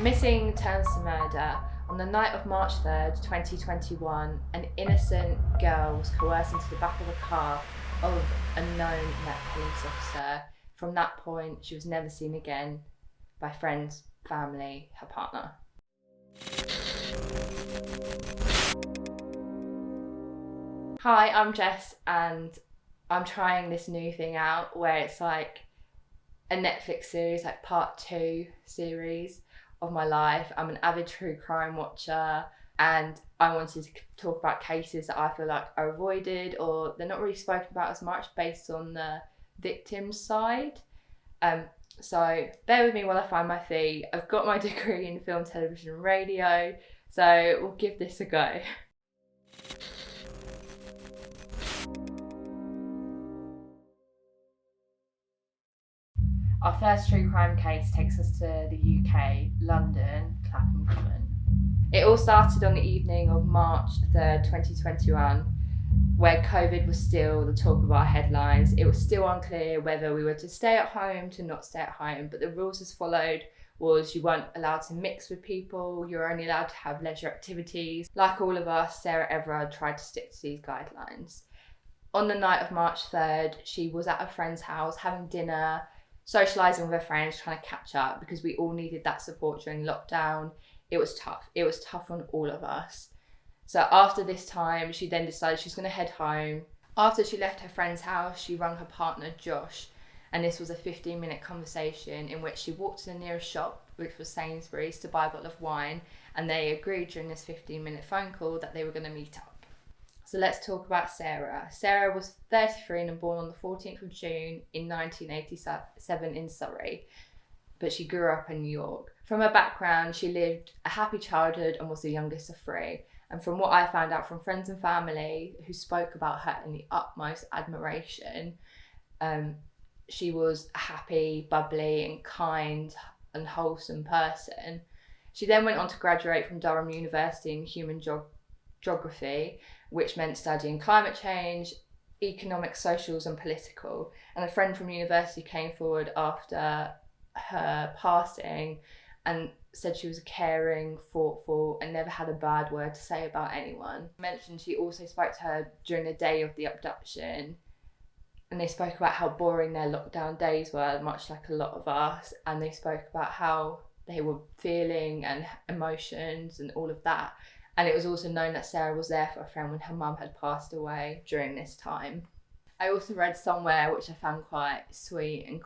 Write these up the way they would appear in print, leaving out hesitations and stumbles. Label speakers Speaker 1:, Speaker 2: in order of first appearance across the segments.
Speaker 1: Missing turns to murder. On the night of March 3rd, 2021, an innocent girl was coerced into the back of a car of a known Met police officer. From that point, she was never seen again by friends, family, her partner. Hi, I'm Jess, and I'm trying this new thing out where it's like a Netflix series, like part 2 series of my life. I'm an avid true crime watcher, and I wanted to talk about cases that I feel like are avoided or they're not really spoken about as much based on the victim's side. So bear with me while I find my feet. I've got my degree in film, television and radio, so we'll give this a go. Our first true crime case takes us to the UK, London, Clapham Common. It all started on the evening of March 3rd, 2021, where COVID was still the talk of our headlines. It was still unclear whether we were to stay at home, to not stay at home, but the rules as followed was you weren't allowed to mix with people, you were only allowed to have leisure activities. Like all of us, Sarah Everard tried to stick to these guidelines. On the night of March 3rd, she was at a friend's house having dinner, socialising with her friends, trying to catch up because we all needed that support during lockdown. It was tough. It was tough on all of us. So after this time, she then decided she was going to head home. After she left her friend's house, she rang her partner, Josh, and this was a 15-minute conversation in which she walked to the nearest shop, which was Sainsbury's, to buy a bottle of wine, and they agreed during this 15-minute phone call that they were going to meet up. So let's talk about Sarah. Sarah was 33 and born on the 14th of June in 1987 in Surrey, but she grew up in New York. From her background, she lived a happy childhood and was the youngest of 3. And from what I found out from friends and family who spoke about her in the utmost admiration, she was a happy, bubbly and kind and wholesome person. She then went on to graduate from Durham University in human geography, which meant studying climate change, economic, socials and political. And a friend from university came forward after her passing and said she was a caring, thoughtful and never had a bad word to say about anyone. Mentioned she also spoke to her during the day of the abduction, and they spoke about how boring their lockdown days were, much like a lot of us, and they spoke about how they were feeling and emotions and all of that. And it was also known that Sarah was there for a friend when her mum had passed away during this time. I also read somewhere, which I found quite sweet and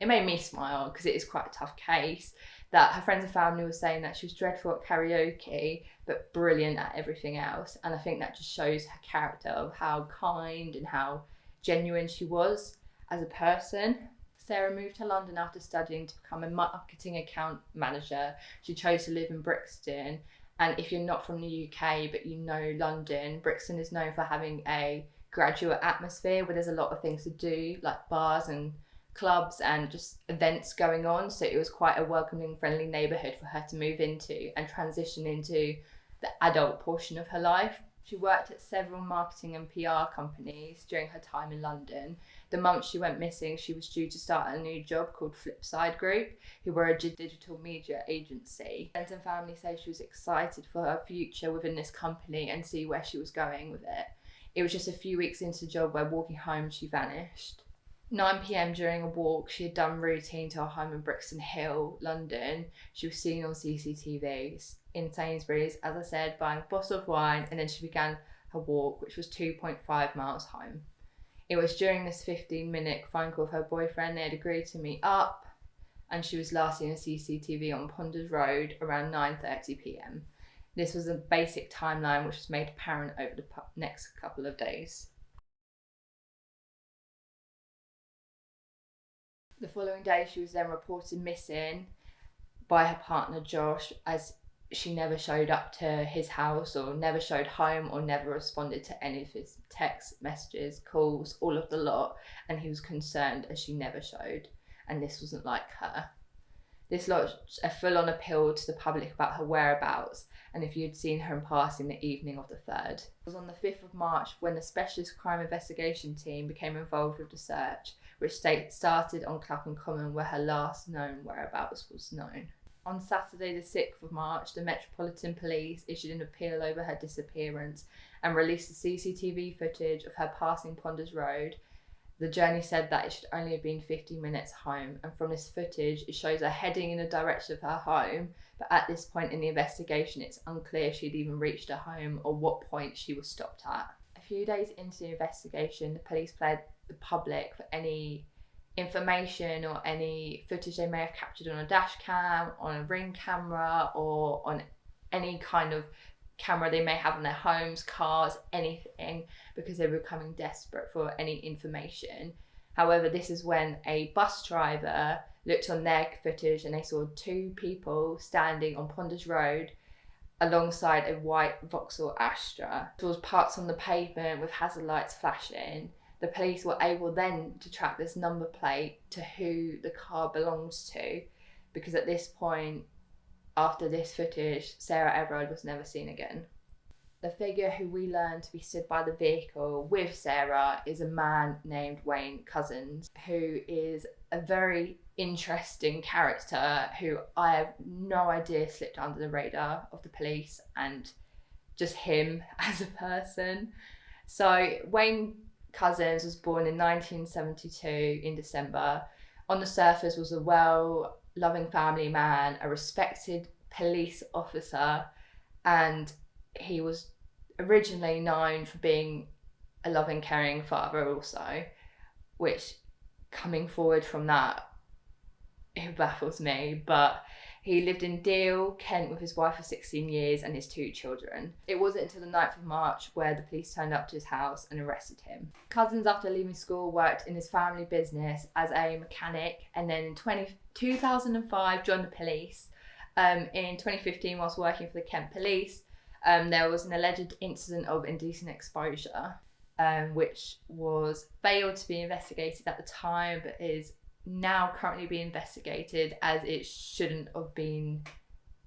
Speaker 1: it made me smile because it is quite a tough case, that her friends and family were saying that she was dreadful at karaoke but brilliant at everything else. And I think that just shows her character of how kind and how genuine she was as a person. Sarah moved to London after studying to become a marketing account manager. She chose to live in Brixton. And if you're not from the UK but you know London, Brixton is known for having a graduate atmosphere where there's a lot of things to do, like bars and clubs and just events going on. So it was quite a welcoming, friendly neighbourhood for her to move into and transition into the adult portion of her life. She worked at several marketing and PR companies during her time in London. The month she went missing, she was due to start a new job called Flipside Group, who were a digital media agency. Friends and family say she was excited for her future within this company and see where she was going with it. It was just a few weeks into the job where walking home, she vanished. 9 p.m. during a walk, she had done routine to her home in Brixton Hill, London. She was seen on CCTV in Sainsbury's, as I said, buying a bottle of wine, and then she began her walk, which was 2.5 miles home. It was during this 15-minute phone call with her boyfriend they had agreed to meet up, and she was last seen on CCTV on Ponders Road around 9:30 p.m. This was a basic timeline which was made apparent over the next couple of days. The following day, she was then reported missing by her partner Josh, as she never showed up to his house or never showed home or never responded to any of his texts, messages, calls, all of the lot, and he was concerned as she never showed, and this wasn't like her. This lodged a full-on appeal to the public about her whereabouts and if you'd seen her in passing the evening of the 3rd. It was on the 5th of March when the Specialist Crime Investigation team became involved with the search, which started on Clapham Common where her last known whereabouts was known. On Saturday the 6th of March, the Metropolitan Police issued an appeal over her disappearance and released the CCTV footage of her passing Ponders Road. The journey said that it should only have been 15 minutes home, and from this footage it shows her heading in the direction of her home, but at this point in the investigation it's unclear if she'd even reached her home or what point she was stopped at. A few days into the investigation, the police played the public for any information or any footage they may have captured on a dash cam, on a ring camera, or on any kind of camera they may have in their homes, cars, anything, because they were becoming desperate for any information. However, this is when a bus driver looked on their footage and they saw two people standing on Ponders Road alongside a white Vauxhall Astra. There was parts on the pavement with hazard lights flashing. The police were able then to track this number plate to who the car belongs to, because at this point, after this footage, Sarah Everard was never seen again. The figure who we learn to be stood by the vehicle with Sarah is a man named Wayne Cousins, who is a very interesting character who I have no idea slipped under the radar of the police, and just him as a person. So Wayne Cousins was born in 1972 in December. On the surface was a well-loving family man, a respected police officer, and he was originally known for being a loving, caring father also, which, coming forward from that, it baffles me. But he lived in Deal, Kent, with his wife of 16 years and his two children. It wasn't until the 9th of March where the police turned up to his house and arrested him. Cousins, after leaving school, worked in his family business as a mechanic, and then in 2005 joined the police. In 2015, whilst working for the Kent Police, there was an alleged incident of indecent exposure, which was failed to be investigated at the time, but is now currently being investigated, as it shouldn't have been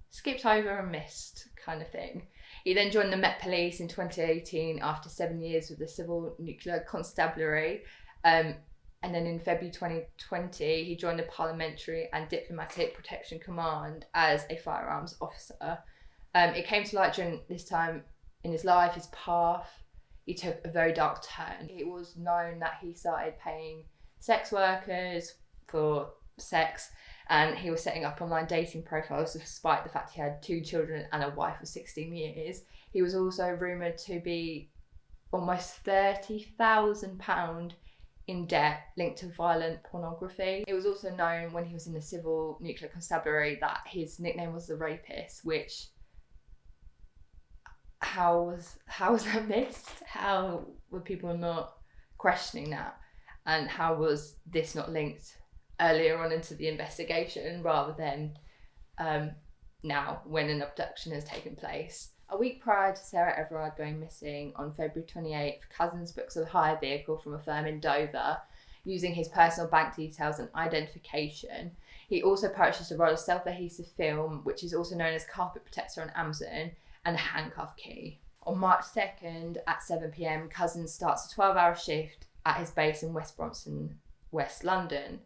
Speaker 1: skipped over and missed, kind of thing. He then joined the Met Police in 2018 after 7 years with the Civil Nuclear Constabulary. And then in February 2020, he joined the Parliamentary and Diplomatic Protection Command as a firearms officer. It came to light during this time in his life, his path, he took a very dark turn. It was known that he started paying sex workers for sex, and he was setting up online dating profiles despite the fact he had two children and a wife of 16 years. He was also rumoured to be almost £30,000 in debt linked to violent pornography. It was also known when he was in the Civil Nuclear Constabulary that his nickname was the Rapist, which, how was that missed? How were people not questioning that? And how was this not linked earlier on into the investigation rather than now when an abduction has taken place? A week prior to Sarah Everard going missing on February 28th, Cousins books a hire vehicle from a firm in Dover using his personal bank details and identification. He also purchased a roll of self-adhesive film, which is also known as carpet protector on Amazon, and a handcuff key. On March 2nd at 7 p.m, Cousins starts a 12-hour shift at his base in West Brompton, West London.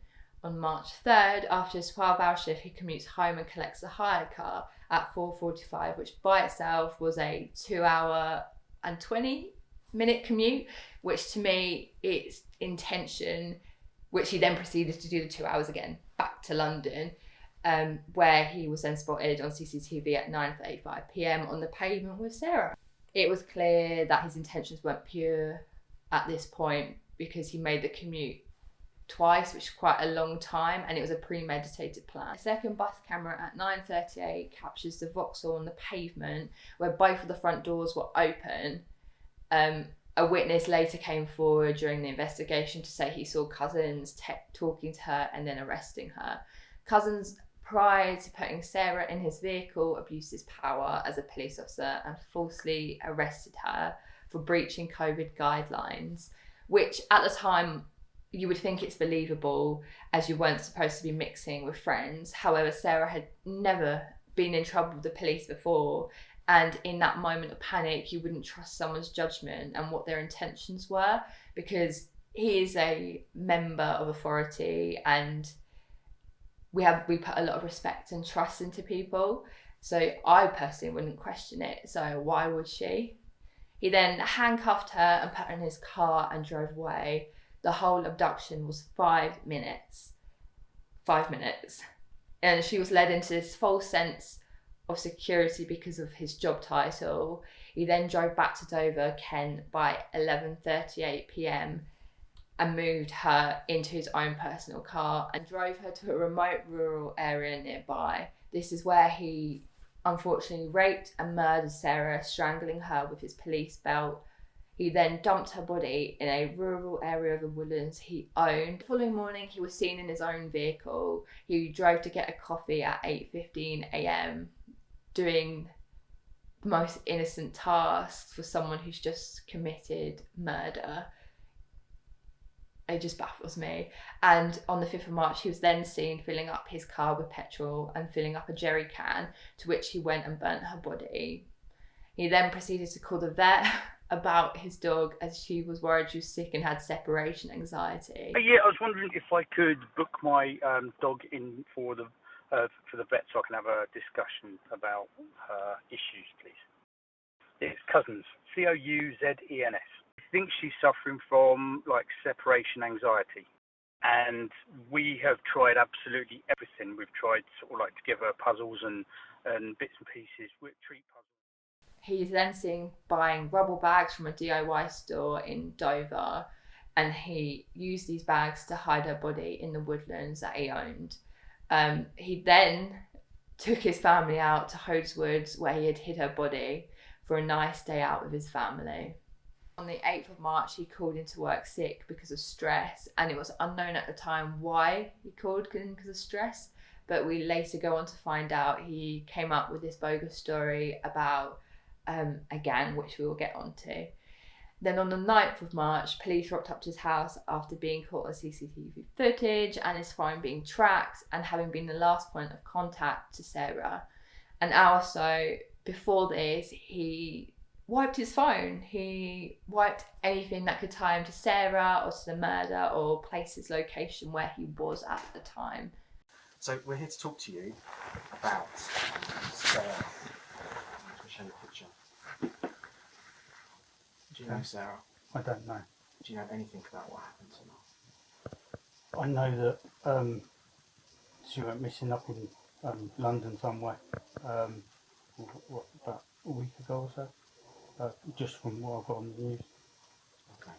Speaker 1: On March 3rd, after his 12-hour shift, he commutes home and collects a hire car at 4:45, which by itself was a 2-hour and 20-minute commute, which to me is intention, which he then proceeded to do the 2 hours again back to London, where he was then spotted on CCTV at 9:35 p.m. on the pavement with Sarah. It was clear that his intentions weren't pure at this point, because he made the commute twice, which is quite a long time, and it was a premeditated plan. A second bus camera at 9:38 captures the Vauxhall on the pavement where both of the front doors were open. A witness later came forward during the investigation to say he saw Cousins talking to her and then arresting her. Cousins, prior to putting Sarah in his vehicle, abused his power as a police officer and falsely arrested her for breaching COVID guidelines, which at the time you would think it's believable, as you weren't supposed to be mixing with friends. However, Sarah had never been in trouble with the police before, and in that moment of panic, you wouldn't trust someone's judgment and what their intentions were, because he is a member of authority, and we put a lot of respect and trust into people. So I personally wouldn't question it. So why would she? He then handcuffed her and put her in his car and drove away. The whole abduction was 5 minutes. 5 minutes. And she was led into this false sense of security because of his job title. He then drove back to Dover, Kent by 11:38 p.m. and moved her into his own personal car and drove her to a remote rural area nearby. This is where he unfortunately raped and murdered Sarah, strangling her with his police belt. He then dumped her body in a rural area of the woodlands he owned. The following morning, he was seen in his own vehicle. He drove to get a coffee at 8:15 a.m, doing the most innocent tasks for someone who's just committed murder. It just baffles me. And on the 5th of March, he was then seen filling up his car with petrol and filling up a jerry can, to which he went and burnt her body. He then proceeded to call the vet about his dog, as she was worried she was sick and had separation anxiety.
Speaker 2: Yeah, I was wondering if I could book my dog in for the vet so I can have a discussion about issues, please. It's Cousins, Couzens. I think she's suffering from separation anxiety, and we have tried absolutely everything. We've tried to give her puzzles and bits and pieces with treat puzzles.
Speaker 1: He's then seen buying rubble bags from a DIY store in Dover, and he used these bags to hide her body in the woodlands that he owned. He then took his family out to Hodes Woods, where he had hid her body, for a nice day out with his family. On the 8th of March, he called into work sick because of stress, and it was unknown at the time why he called in because of stress, but we later go on to find out he came up with this bogus story about a gang, which we will get onto. Then on the 9th of March, police rocked up to his house after being caught on CCTV footage and his phone being tracked and having been the last point of contact to Sarah. An hour or so before this, he wiped his phone. He wiped anything that could tie him to Sarah or to the murder or place his location where he was at the time.
Speaker 3: So we're here to talk to you about Sarah. I'm going to show you a picture. Do you know Sarah?
Speaker 4: I don't know.
Speaker 3: Do you know anything about what happened to her?
Speaker 4: I know that she went missing up in London somewhere about a week ago or so, just from what I've got on the news.
Speaker 3: Okay.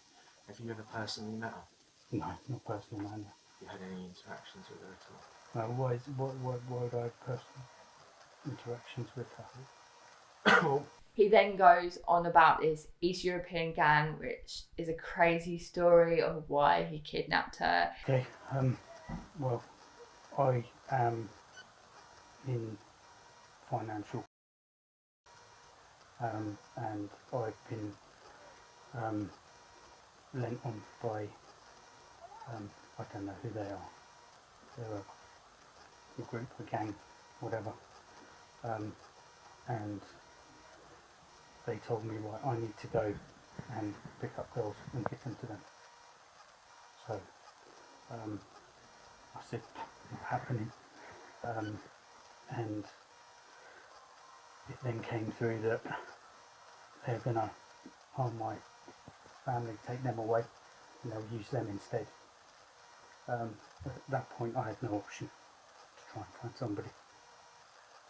Speaker 3: Have you ever personally met her?
Speaker 4: No, not personally, no.
Speaker 3: Have you had any interactions with her at all?
Speaker 4: No, why would I have personal interactions with her?
Speaker 1: He then goes on about this East European gang, which is a crazy story of why he kidnapped her.
Speaker 4: Okay, well, I am in financial, and I've been lent on by, I don't know who they are. They're a group, a gang, whatever, and they told me, right, I need to go and pick up girls and give them to them. So I said, not happening. And it then came through that they're going to harm my family, take them away, and they'll use them instead. At that point I had no option to try and find somebody.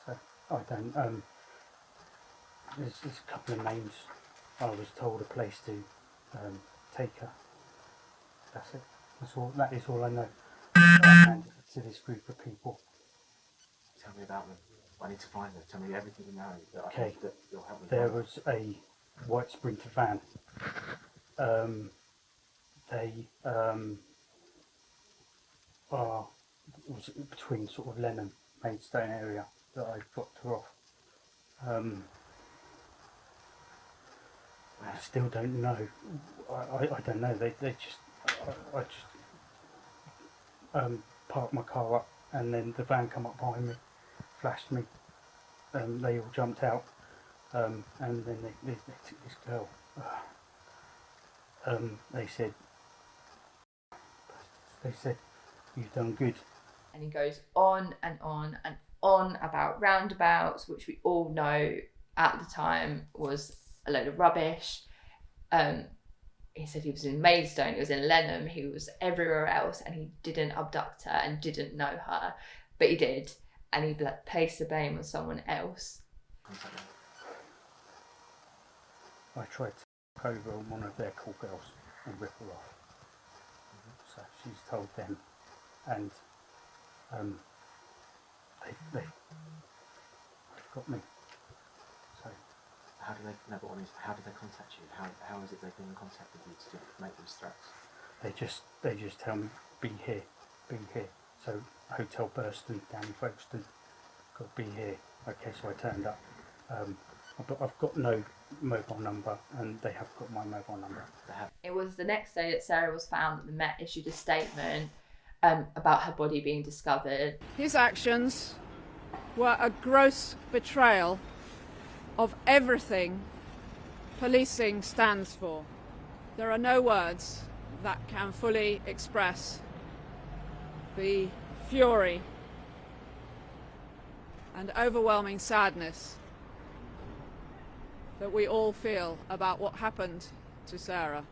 Speaker 4: So I don't, there's a couple of names. I was told a place to take her. That's it. That is all I know. I handed it to this group of people.
Speaker 3: Tell me about them. I need to find them. Tell me everything you know that I
Speaker 4: Okay.
Speaker 3: think that you'll help me.
Speaker 4: There was a white Sprinter van. They it was between sort of Lenham, Maidstone area that I dropped her off. I still don't know. I don't know. They just I just parked my car up, and then the van come up behind me, flashed me. They all jumped out, and then they took this girl. They said, "You've done good."
Speaker 1: And he goes on and on and on about roundabouts, which we all know at the time was a load of rubbish. He said he was in Maidstone, he was in Lenham, he was everywhere else, and he didn't abduct her and didn't know her, but he did, and he placed the blame on someone else.
Speaker 4: I tried to look over one of their call girls and rip her off. So she's told them, and they've got me. So
Speaker 3: how do they? No, but what I mean is, how do they contact you? How is it they've been in contact with you to make these threats?
Speaker 4: They just tell me, be here. So Hotel Burston down in Folkestone, got to be here. Okay, so I turned up. I've got no mobile number, and they have got my mobile number.
Speaker 1: It was the next day that Sarah was found that the Met issued a statement about her body being discovered.
Speaker 5: His actions were a gross betrayal of everything policing stands for. There are no words that can fully express the fury and overwhelming sadness that we all feel about what happened to Sarah.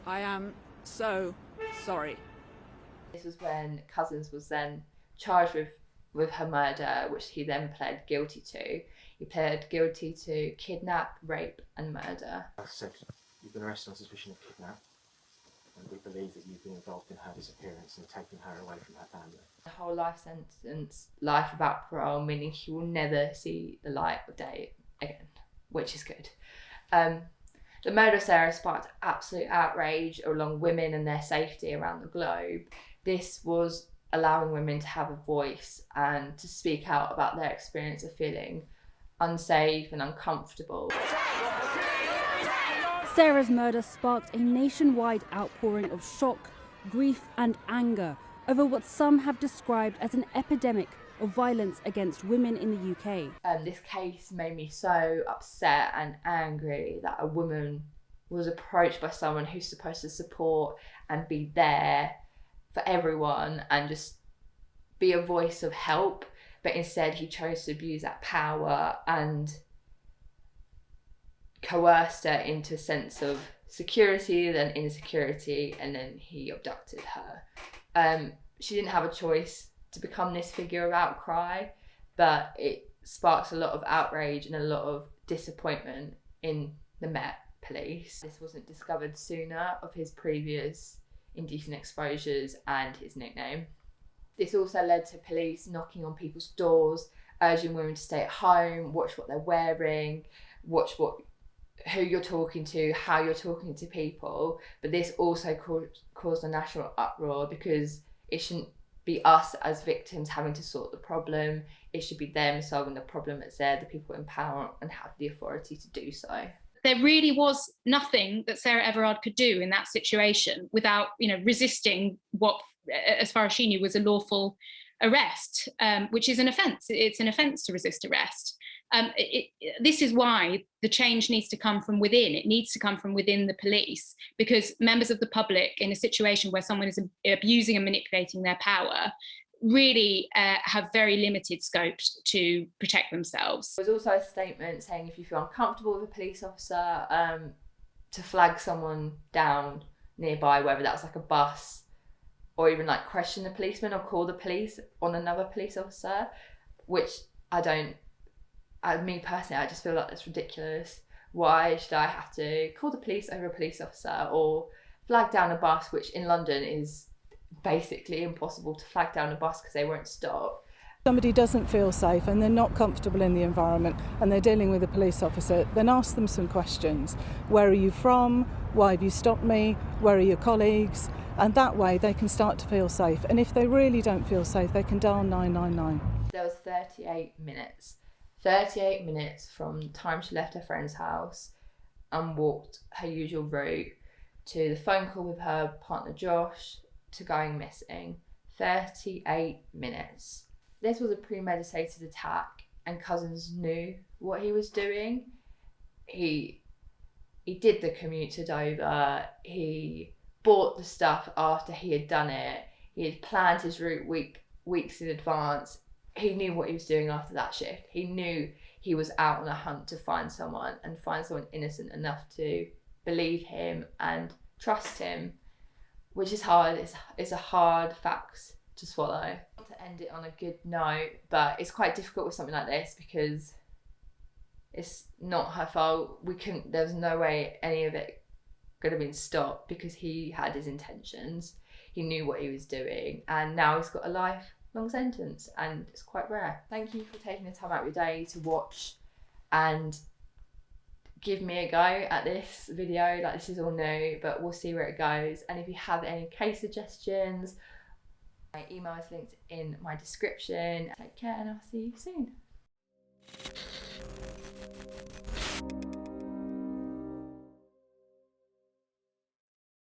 Speaker 5: I am so sorry.
Speaker 1: This was when Cousins was then charged with her murder, which he then pled guilty to. He pled guilty to kidnap, rape and murder.
Speaker 3: As I said, you've been arrested on suspicion of kidnap, and we believe that you've been involved in her disappearance and taking her away from her family.
Speaker 1: The whole life sentence, life without parole, meaning he will never see the light of day again, which is good. The murder of Sarah sparked absolute outrage along women and their safety around the globe. This was allowing women to have a voice and to speak out about their experience of feeling unsafe and uncomfortable.
Speaker 6: Sarah's murder sparked a nationwide outpouring of shock, grief and anger over what some have described as an epidemic of violence against women in the UK.
Speaker 1: This case made me so upset and angry that a woman was approached by someone who's supposed to support and be there for everyone and just be a voice of help, but instead he chose to abuse that power and coerced her into a sense of security, then insecurity, and then he abducted her. She didn't have a choice to become this figure of outcry, but it sparks a lot of outrage and a lot of disappointment in the Met Police. This wasn't discovered sooner of his previous indecent exposures and his nickname. This also led to police knocking on people's doors, urging women to stay at home, watch what they're wearing, watch who you're talking to, how you're talking to people. But this also caused a national uproar because it shouldn't be us as victims having to sort the problem. It should be them solving the problem. It's they're the people in power and have the authority to do so.
Speaker 7: There really was nothing that Sarah Everard could do in that situation without, resisting what, as far as she knew, was a lawful arrest, which is an offence. It's an offence to resist arrest. This is why the change needs to come from within. It needs to come from within the police, because members of the public in a situation where someone is abusing and manipulating their power really have very limited scope to protect themselves.
Speaker 1: There was also a statement saying if you feel uncomfortable with a police officer, to flag someone down nearby, whether that was like a bus or even like question the policeman or call the police on another police officer, which me personally, I just feel like that's ridiculous. Why should I have to call the police over a police officer or flag down a bus, which in London is basically impossible to flag down a bus because they won't stop.
Speaker 8: Somebody doesn't feel safe and they're not comfortable in the environment and they're dealing with a police officer, then ask them some questions. Where are you from? Why have you stopped me? Where are your colleagues? And that way they can start to feel safe. And if they really don't feel safe, they can dial 999.
Speaker 1: There was 38 minutes from the time she left her friend's house and walked her usual route to the phone call with her partner Josh to going missing. 38 minutes. This was a premeditated attack and Cousins knew what he was doing. He did the commute to Dover. He bought the stuff after he had done it. He had planned his route weeks in advance. He knew what he was doing after that shift. He knew he was out on a hunt to find someone innocent enough to believe him and trust him, which is hard. It's a hard fact to swallow. To end it on a good note, but it's quite difficult with something like this because it's not her fault. There's no way any of it could have been stopped because he had his intentions. He knew what he was doing, and now he's got a lifelong sentence, and it's quite rare. Thank you for taking the time out of your day to watch and give me a go at this video. Like, this is all new, but we'll see where it goes. And if you have any case suggestions, my email is linked in my description. Take care, and I'll see you soon.